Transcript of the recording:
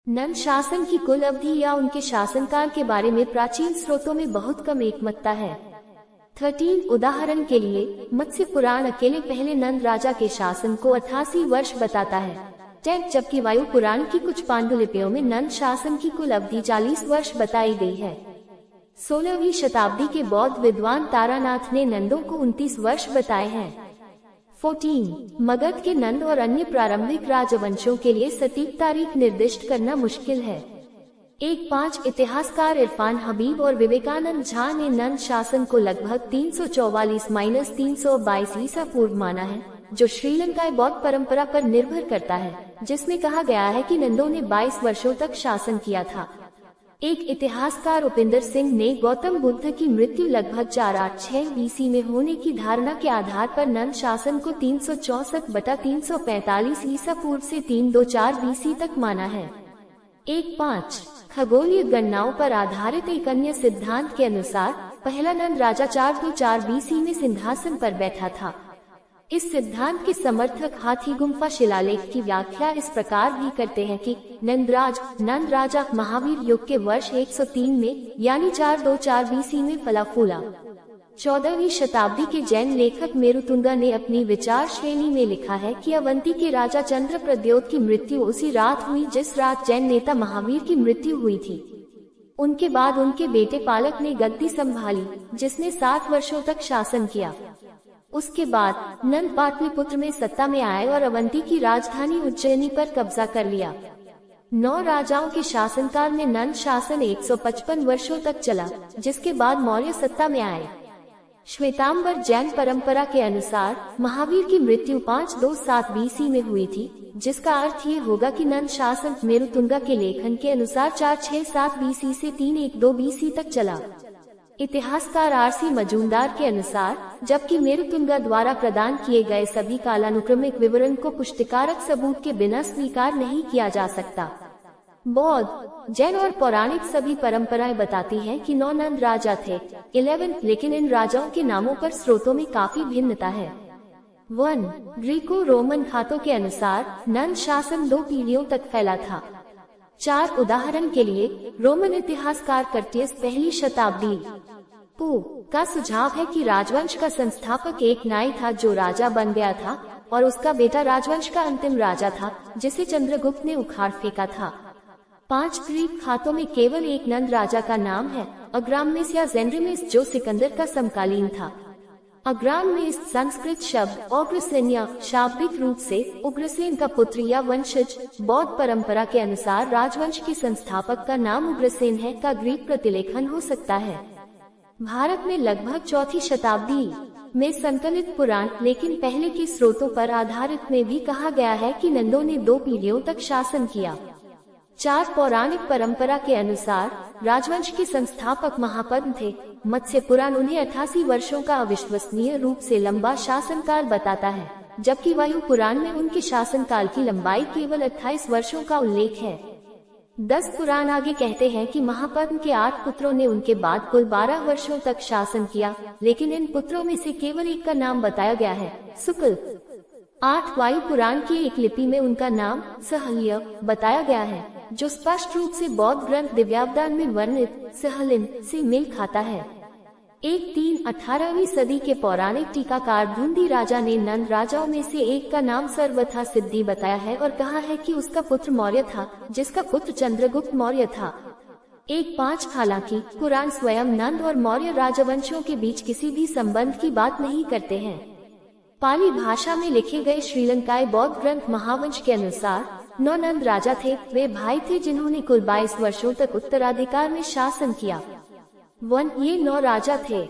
नंद शासन की कुल अवधि या उनके शासनकाल के बारे में प्राचीन स्रोतों में बहुत कम एकमतता है। 13 उदाहरण के लिए मत्स्य पुराण अकेले पहले नंद राजा के शासन को 88 वर्ष बताता है। 10 जबकि वायु पुराण की कुछ पांडुलिपियों में नंद शासन की कुल अवधि 40 वर्ष बताई गई है। 16वीं शताब्दी के बौद्ध विद्वान तारानाथ ने नंदों को 29 वर्ष बताए हैं। 14 मगध के नंद और अन्य प्रारंभिक राजवंशों के लिए सटीक तारीख निर्दिष्ट करना मुश्किल है। 5 इतिहासकार इरफान हबीब और विवेकानंद झा ने नंद शासन को लगभग 344-322 ईसा पूर्व माना है, जो श्रीलंकाई बौद्ध परंपरा पर निर्भर करता है, जिसमें कहा गया है कि नंदों ने 22 वर्षों तक शासन किया था। इतिहासकार उपिंदर सिंह ने गौतम बुद्ध की मृत्यु लगभग 486 बीसी में होने की धारणा के आधार पर नंद शासन को 364-345 ईसा पूर्व से 324 बीसी तक माना है। 5 खगोलीय गणनाओं पर आधारित एक अन्य सिद्धांत के अनुसार पहला नंद राजा 424 बीसी में सिंहासन पर बैठा था। इस सिद्धांत के समर्थक हाथी गुम्फा शिलालेख की व्याख्या इस प्रकार भी करते हैं कि नंद राजा महावीर युग के वर्ष 103 में यानी 424 बीसी में फला फूला। 14वीं शताब्दी के जैन लेखक मेरुतुंगा ने अपनी विचार श्रेणी में लिखा है कि अवंती के राजा चंद्रप्रद्योत की मृत्यु उसी रात हुई जिस रात जैन नेता महावीर की मृत्यु हुई थी। उनके बाद उनके बेटे पालक ने गद्दी संभाली, जिसने 60 वर्षों तक शासन किया। उसके बाद नंद पाटलिपुत्र में सत्ता में आए और अवंती की राजधानी उज्जैनी पर कब्जा कर लिया। 9 राजाओं के शासनकाल में नंद शासन 155 वर्षों तक चला, जिसके बाद मौर्य सत्ता में आए। श्वेतांबर जैन परंपरा के अनुसार महावीर की मृत्यु 527 बीसी में हुई थी, जिसका अर्थ ये होगा कि नंद शासन मेरुतुंगा के लेखन के अनुसार 467 बीसी से 312 बीसी तक चला। इतिहासकार आरसी मजूमदार के अनुसार जबकि मेरुतुंगा द्वारा प्रदान किए गए सभी कालानुक्रमिक विवरण को पुष्टिकारक सबूत के बिना स्वीकार नहीं किया जा सकता। बौद्ध, जैन और पौराणिक सभी परंपराएं बताती हैं कि 9 नंद राजा थे। 11 लेकिन इन राजाओं के नामों पर स्रोतों में काफी भिन्नता है। 1 ग्रीको रोमन खातों के अनुसार नंद शासन 2 पीढ़ियों तक फैला था। 4 उदाहरण के लिए रोमन इतिहासकार कर्टियस पहली शताब्दी का सुझाव है कि राजवंश का संस्थापक एक नाई था जो राजा बन गया था और उसका बेटा राजवंश का अंतिम राजा था, जिसे चंद्रगुप्त ने उखाड़ फेंका था। 5 ग्रीक खातों में केवल एक नंद राजा का नाम है, अग्राम्नेस या जेंड्रिमेस, जो सिकंदर का समकालीन था। अग्राम्नेस संस्कृत शब्द औग्रसेन्या शाब्दिक रूप से उग्रसेन का पुत्र या वंशज। बौद्ध परंपरा के अनुसार राजवंश के संस्थापक का नाम उग्रसेन है का ग्रीक प्रतिलेखन हो सकता है। भारत में लगभग 4वीं शताब्दी में संकलित पुराण, लेकिन पहले के स्रोतों पर आधारित में भी कहा गया है कि नंदों ने 2 पीढ़ियों तक शासन किया। 4 पौराणिक परंपरा के अनुसार राजवंश के संस्थापक महापद्म थे। मत्स्य पुराण उन्हें 88 वर्षों का अविश्वसनीय रूप से लंबा शासनकाल बताता है, जबकि वायु पुराण में उनके शासनकाल की लंबाई केवल 28 वर्षों का उल्लेख है। 10 पुराण आगे कहते हैं कि महापद्म के 8 पुत्रों ने उनके बाद कुल 12 वर्षों तक शासन किया, लेकिन इन पुत्रों में से केवल एक का नाम बताया गया है, सुकल। 8 वायु पुराण की एक लिपि में उनका नाम सहल्य बताया गया है, जो स्पष्ट रूप से बौद्ध ग्रंथ दिव्यावदान में वर्णित सहलिन से मेल खाता है। 18वीं सदी के पौराणिक टीकाकार धुंधी राजा ने नंद राजाओं में से एक का नाम सर्वथा सिद्धि बताया है और कहा है कि उसका पुत्र मौर्य था, जिसका पुत्र चंद्रगुप्त मौर्य था। 5 हालांकि पुराण स्वयं नंद और मौर्य राजवंशों के बीच किसी भी संबंध की बात नहीं करते हैं। पाली भाषा में लिखे गए श्रीलंकाई बौद्ध ग्रंथ महावंश के अनुसार 9 नंद राजा थे। वे भाई थे जिन्होंने कुल 22 वर्षों तक उत्तराधिकार में शासन किया। ये 9 राजा थे।